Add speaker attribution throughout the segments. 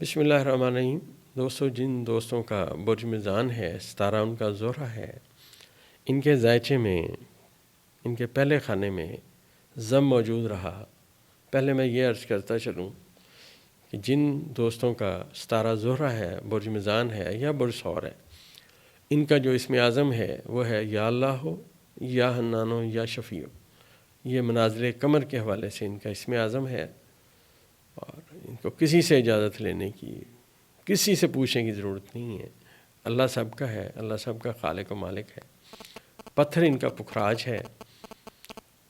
Speaker 1: بسم اللہ الرحمن الرحیم۔ دوستوں، جن دوستوں کا برج میزان ہے، ستارہ ان کا زہرہ ہے، ان کے ذائچے میں، ان کے پہلے خانے میں ضم موجود رہا۔ پہلے میں یہ عرض کرتا چلوں کہ جن دوستوں کا ستارہ زہرہ ہے، برج میزان ہے یا برج ثور ہے، ان کا جو اسم اعظم ہے وہ ہے یا اللہ ہو، یا حنان ہو، یا شفیع ہو۔ یہ منازل قمر کے حوالے سے ان کا اسم اعظم ہے، اور ان کو کسی سے اجازت لینے کی، کسی سے پوچھنے کی ضرورت نہیں ہے۔ اللہ سب کا ہے، اللہ سب کا خالق و مالک ہے۔ پتھر ان کا پخراج ہے،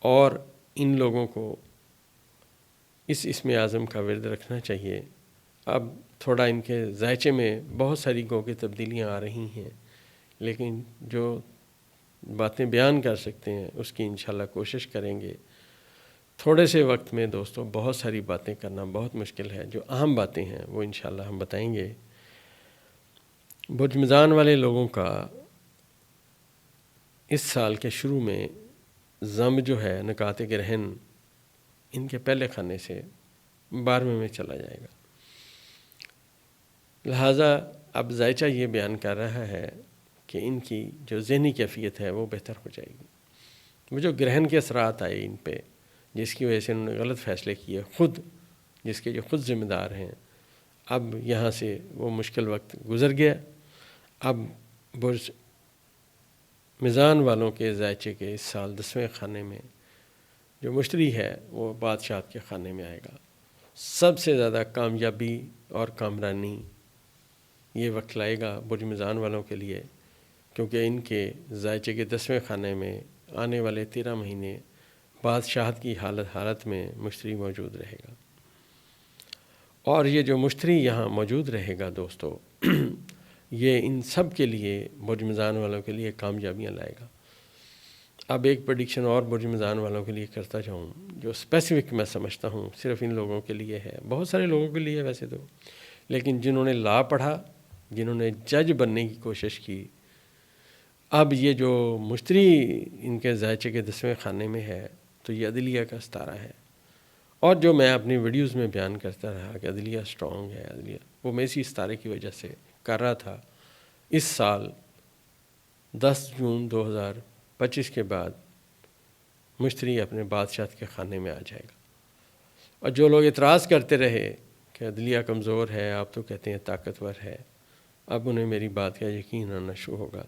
Speaker 1: اور ان لوگوں کو اس اسم اعظم کا ورد رکھنا چاہیے۔ اب تھوڑا ان کے ذائچے میں بہت ساری گو کی تبدیلیاں آ رہی ہیں، لیکن جو باتیں بیان کر سکتے ہیں اس کی انشاءاللہ کوشش کریں گے۔ تھوڑے سے وقت میں دوستوں بہت ساری باتیں کرنا بہت مشکل ہے۔ جو اہم باتیں ہیں وہ انشاءاللہ ہم بتائیں گے۔ برج میزان والے لوگوں کا اس سال کے شروع میں ضم جو ہے، نکات گرہن، ان کے پہلے خانے سے 12ویں میں چلا جائے گا۔ لہٰذا اب ذائچہ یہ بیان کر رہا ہے کہ ان کی جو ذہنی کیفیت ہے وہ بہتر ہو جائے گی۔ وہ جو گرہن کے اثرات آئے ان پہ، جس کی وجہ سے انہوں نے غلط فیصلے کیے، خود جس کے جو خود ذمہ دار ہیں، اب یہاں سے وہ مشکل وقت گزر گیا۔ اب برج میزان والوں کے ذائچے کے اس سال 10ویں خانے میں جو مشتری ہے وہ بادشاہت کے خانے میں آئے گا۔ سب سے زیادہ کامیابی اور کامرانی یہ وقت لائے گا برج میزان والوں کے لیے، کیونکہ ان کے ذائچے کے 10ویں خانے میں آنے والے 13 مہینے بادشاہت کی حالت میں مشتری موجود رہے گا۔ اور یہ جو مشتری یہاں موجود رہے گا دوستو، یہ ان سب کے لیے، برج میزان والوں کے لیے کامیابیاں لائے گا۔ اب ایک پریڈکشن اور برج میزان والوں کے لیے کرتا جاؤں، جو اسپیسیفک میں سمجھتا ہوں صرف ان لوگوں کے لیے ہے، بہت سارے لوگوں کے لیے ویسے تو، لیکن جنہوں نے لا پڑھا، جنہوں نے جج بننے کی کوشش کی، اب یہ جو مشتری ان کے ذائچے کے 10ویں خانے میں ہے تو یہ عدلیہ کا ستارہ ہے۔ اور جو میں اپنی ویڈیوز میں بیان کرتا رہا کہ عدلیہ سٹرونگ ہے، عدلیہ، وہ میں اسی ستارے کی وجہ سے کر رہا تھا۔ اس سال 10 جون 2025 کے بعد مشتری اپنے بادشاہت کے خانے میں آ جائے گا۔ اور جو لوگ اعتراض کرتے رہے کہ عدلیہ کمزور ہے، آپ تو کہتے ہیں طاقتور ہے، اب انہیں میری بات کا یقین آنا شروع ہوگا۔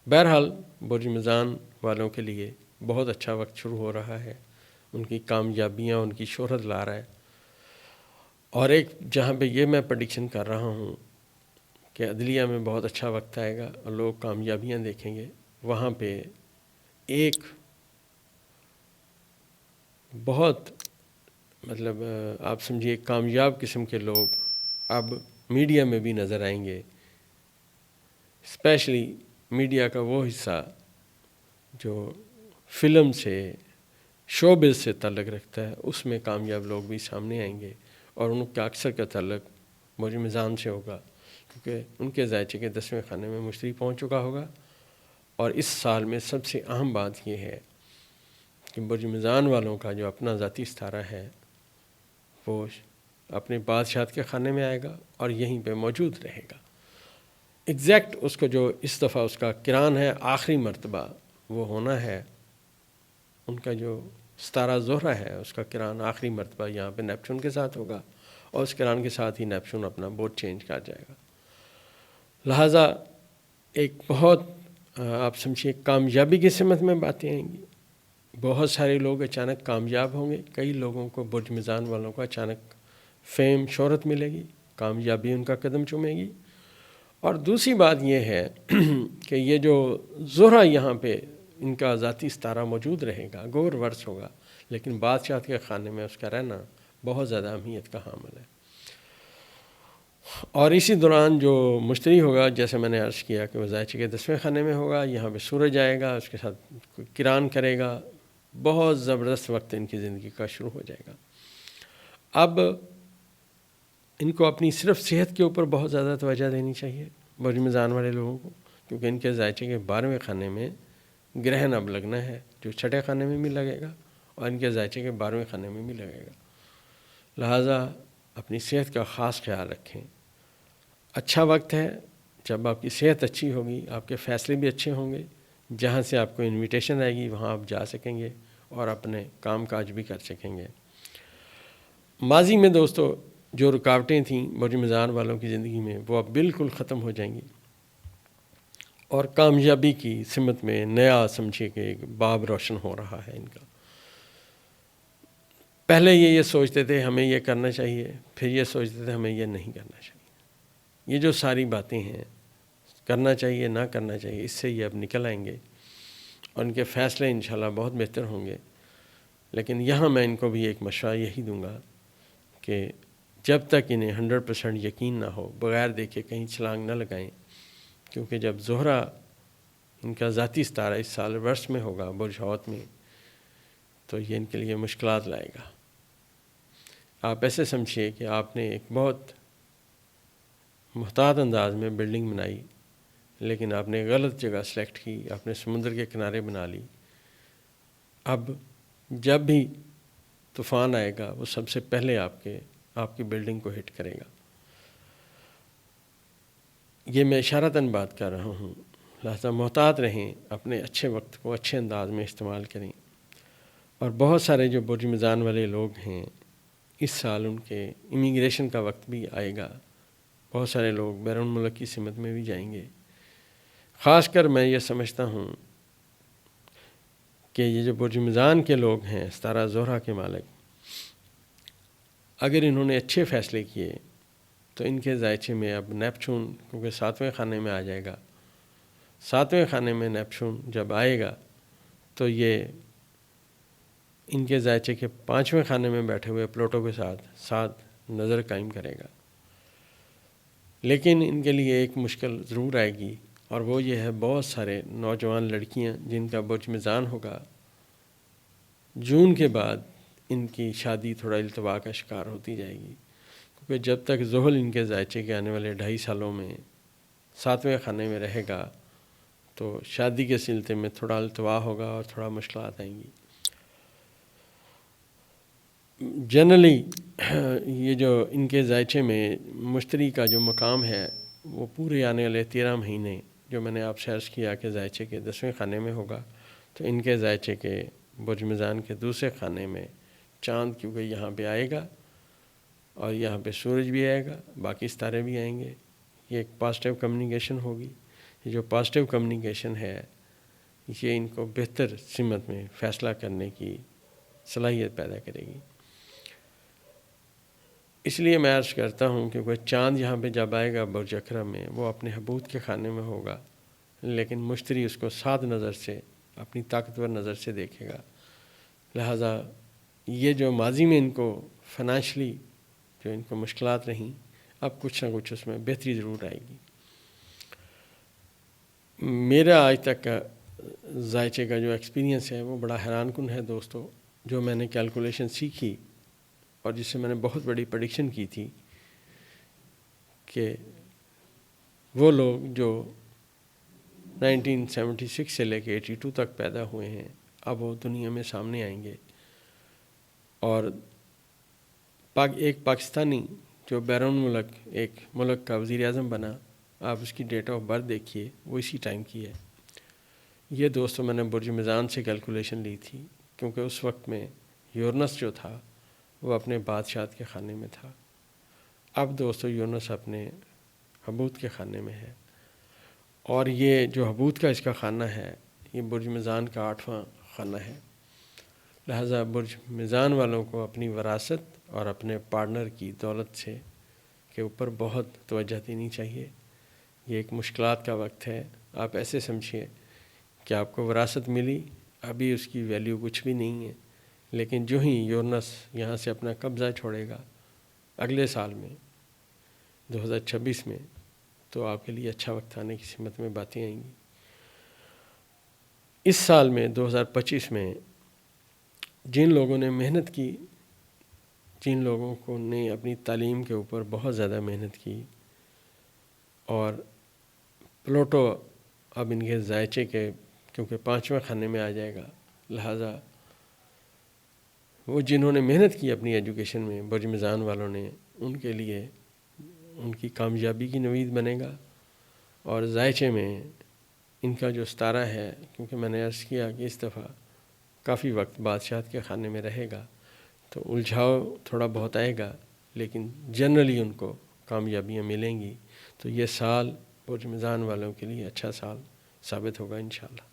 Speaker 1: بہرحال برج میزان والوں کے لیے بہت اچھا وقت شروع ہو رہا ہے، ان کی کامیابیاں ان کی شہرت لا رہا ہے۔ اور ایک جہاں پہ یہ میں پریڈکشن کر رہا ہوں کہ عدلیہ میں بہت اچھا وقت آئے گا اور لوگ کامیابیاں دیکھیں گے، وہاں پہ ایک بہت مطلب آپ سمجھیے کامیاب قسم کے لوگ اب میڈیا میں بھی نظر آئیں گے، اسپیشلی میڈیا کا وہ حصہ جو فلم سے، شوبز سے تعلق رکھتا ہے، اس میں کامیاب لوگ بھی سامنے آئیں گے، اور ان کا اکثر کا تعلق برج میزان سے ہوگا، کیونکہ ان کے ذائچے کے 10ویں خانے میں مشتری پہنچ چکا ہوگا۔ اور اس سال میں سب سے اہم بات یہ ہے کہ برج میزان والوں کا جو اپنا ذاتی ستارہ ہے وہ اپنے بادشاہت کے خانے میں آئے گا اور یہیں پہ موجود رہے گا۔ ایگزیکٹ اس کو جو اس دفعہ اس کا کران ہے آخری مرتبہ وہ ہونا ہے، ان کا جو ستارہ زہرہ ہے اس کا کران آخری مرتبہ یہاں پہ نیپچون کے ساتھ ہوگا، اور اس کران کے ساتھ ہی نیپچون اپنا بورڈ چینج کر جائے گا۔ لہٰذا ایک بہت آپ سمجھیے کامیابی کی سمت میں باتیں آئیں گی۔ بہت سارے لوگ اچانک کامیاب ہوں گے، کئی لوگوں کو برج میزان والوں کو اچانک فیم، شہرت ملے گی، کامیابی ان کا قدم چومے گی۔ اور دوسری بات یہ ہے کہ یہ جو زہرہ یہاں پہ ان کا ذاتی ستارہ موجود رہے گا، گور ورس ہوگا، لیکن بادشاہت کے خانے میں اس کا رہنا بہت زیادہ اہمیت کا حامل ہے۔ اور اسی دوران جو مشتری ہوگا، جیسے میں نے عرض کیا کہ وہ ذائچے کے 10ویں خانے میں ہوگا، یہاں پہ سورج آئے گا، اس کے ساتھ کران کرے گا، بہت زبردست وقت ان کی زندگی کا شروع ہو جائے گا۔ اب ان کو اپنی صرف صحت کے اوپر بہت زیادہ توجہ دینی چاہیے برج میزان والے لوگوں کو، کیونکہ ان کے ذائچے کے 12ویں خانے میں گرہن اب لگنا ہے، جو 6ٹھے خانے میں بھی لگے گا اور ان کے ذائچے کے 12ویں خانے میں بھی لگے گا۔ لہٰذا اپنی صحت کا خاص خیال رکھیں، اچھا وقت ہے جب آپ کی صحت اچھی ہوگی، آپ کے فیصلے بھی اچھے ہوں گے، جہاں سے آپ کو انویٹیشن آئے گی وہاں آپ جا سکیں گے اور اپنے کام کاج بھی کر سکیں گے۔ ماضی میں دوستو جو رکاوٹیں تھیں برج میزان والوں کی زندگی میں وہ اب بالکل ختم ہو جائیں گی، اور کامیابی کی سمت میں نیا سمجھے کہ ایک باب روشن ہو رہا ہے ان کا۔ پہلے یہ سوچتے تھے ہمیں یہ کرنا چاہیے، پھر یہ سوچتے تھے ہمیں یہ نہیں کرنا چاہیے۔ یہ جو ساری باتیں ہیں، کرنا چاہیے نہ کرنا چاہیے، اس سے یہ اب نکل آئیں گے اور ان کے فیصلے انشاءاللہ بہت بہتر ہوں گے۔ لیکن یہاں میں ان کو بھی ایک مشورہ یہی دوں گا کہ جب تک انہیں 100% یقین نہ ہو، بغیر دیکھے کہیں چھلانگ نہ لگائیں، کیونکہ جب زہرہ ان کا ذاتی ستارہ اس سال ورس میں ہوگا برج حوت میں، تو یہ ان کے لیے مشکلات لائے گا۔ آپ ایسے سمجھیے کہ آپ نے ایک بہت محتاط انداز میں بلڈنگ بنائی، لیکن آپ نے غلط جگہ سلیکٹ کی، آپ نے سمندر کے کنارے بنا لی۔ اب جب بھی طوفان آئے گا وہ سب سے پہلے آپ کی بلڈنگ کو ہٹ کرے گا۔ یہ میں اشارتاً بات کر رہا ہوں، لہذا محتاط رہیں، اپنے اچھے وقت کو اچھے انداز میں استعمال کریں۔ اور بہت سارے جو برج میزان والے لوگ ہیں، اس سال ان کے امیگریشن کا وقت بھی آئے گا، بہت سارے لوگ بیرون ملک کی سمت میں بھی جائیں گے۔ خاص کر میں یہ سمجھتا ہوں کہ یہ جو برج میزان کے لوگ ہیں، ستارہ زہرہ کے مالک، اگر انہوں نے اچھے فیصلے کیے تو ان کے ذائچے میں اب نیپچون، کیونکہ 7ویں خانے میں آ جائے گا، 7ویں خانے میں نیپچون جب آئے گا تو یہ ان کے ذائچے کے 5ویں خانے میں بیٹھے ہوئے پلوٹو کے ساتھ نظر قائم کرے گا۔ لیکن ان کے لیے ایک مشکل ضرور آئے گی، اور وہ یہ ہے بہت سارے نوجوان لڑکیاں جن کا برج میزان ہوگا، جون کے بعد ان کی شادی تھوڑا التوا کا شکار ہوتی جائے گی، کیونکہ جب تک زحل ان کے ذائچے کے آنے والے 2.5 سالوں میں 7ویں خانے میں رہے گا تو شادی کے سلسلے میں تھوڑا التوا ہوگا اور تھوڑا مشکلات آئیں گی۔ جنرلی یہ جو ان کے ذائچے میں مشتری کا جو مقام ہے وہ پورے آنے والے 13 مہینے جو میں نے آپ سے عرض کیا کہ ذائچے کے 10ویں خانے میں ہوگا، تو ان کے ذائچے کے برج میزان کے دوسرے خانے میں چاند، کیونکہ یہاں پہ آئے گا اور یہاں پہ سورج بھی آئے گا، باقی ستارے بھی آئیں گے، یہ ایک پازیٹیو کمیونیکیشن ہوگی۔ یہ جو پازیٹیو کمیونیکیشن ہے یہ ان کو بہتر سمت میں فیصلہ کرنے کی صلاحیت پیدا کرے گی۔ اس لیے میں عرض کرتا ہوں کہ کوئی چاند یہاں پہ جب آئے گا برج اکرم میں، وہ اپنے حبوط کے خانے میں ہوگا، لیکن مشتری اس کو 7 نظر سے، اپنی طاقتور نظر سے دیکھے گا۔ لہٰذا یہ جو ماضی میں ان کو فائنینشلی جو ان کو مشکلات رہیں، اب کچھ نہ کچھ اس میں بہتری ضرور آئے گی۔ میرا آج تک کا ذائچے کا جو ایکسپیرینس ہے وہ بڑا حیران کن ہے دوستو۔ جو میں نے کیلکولیشن سیکھی اور جس سے میں نے بہت بڑی پریڈکشن کی تھی کہ وہ لوگ جو 1976 سے لے کے 82 تک پیدا ہوئے ہیں اب وہ دنیا میں سامنے آئیں گے، اور ایک پاکستانی جو بیرون ملک ایک ملک کا وزیر اعظم بنا، آپ اس کی ڈیٹ آف برتھ دیکھیے، وہ اسی ٹائم کی ہے۔ یہ دوستو میں نے برج میزان سے کیلکولیشن لی تھی، کیونکہ اس وقت میں یورنس جو تھا وہ اپنے بادشاہت کے خانے میں تھا۔ اب دوستو یورنس اپنے حبوط کے خانے میں ہے، اور یہ جو حبوط کا اس کا خانہ ہے یہ برج میزان کا 8واں خانہ ہے۔ لہٰذا برج میزان والوں کو اپنی وراثت اور اپنے پارٹنر کی دولت سے کے اوپر بہت توجہ دینی چاہیے۔ یہ ایک مشکلات کا وقت ہے۔ آپ ایسے سمجھیے کہ آپ کو وراثت ملی، ابھی اس کی ویلیو کچھ بھی نہیں ہے، لیکن جو ہی یورنس یہاں سے اپنا قبضہ چھوڑے گا اگلے سال میں 2026 میں، تو آپ کے لیے اچھا وقت آنے کی سمت میں باتیں آئیں گی۔ اس سال میں 2025 میں جن لوگوں نے محنت کی، جن لوگوں کو نے اپنی تعلیم کے اوپر بہت زیادہ محنت کی، اور پلوٹو اب ان کے ذائچے کے کیونکہ 5ویں خانے میں آ جائے گا، لہٰذا وہ جنہوں نے محنت کی اپنی ایجوکیشن میں، برج میزان والوں نے، ان کے لیے ان کی کامیابی کی نوید بنے گا، اور ذائچے میں ان کا جو ستارہ ہے، کیونکہ میں نے عرض کیا کہ اس دفعہ کافی وقت بادشاہت کے خانے میں رہے گا، تو الجھاؤ تھوڑا بہت آئے گا، لیکن جنرلی ان کو کامیابیاں ملیں گی۔ تو یہ سال برج میزان والوں کے لیے اچھا سال ثابت ہوگا انشاءاللہ۔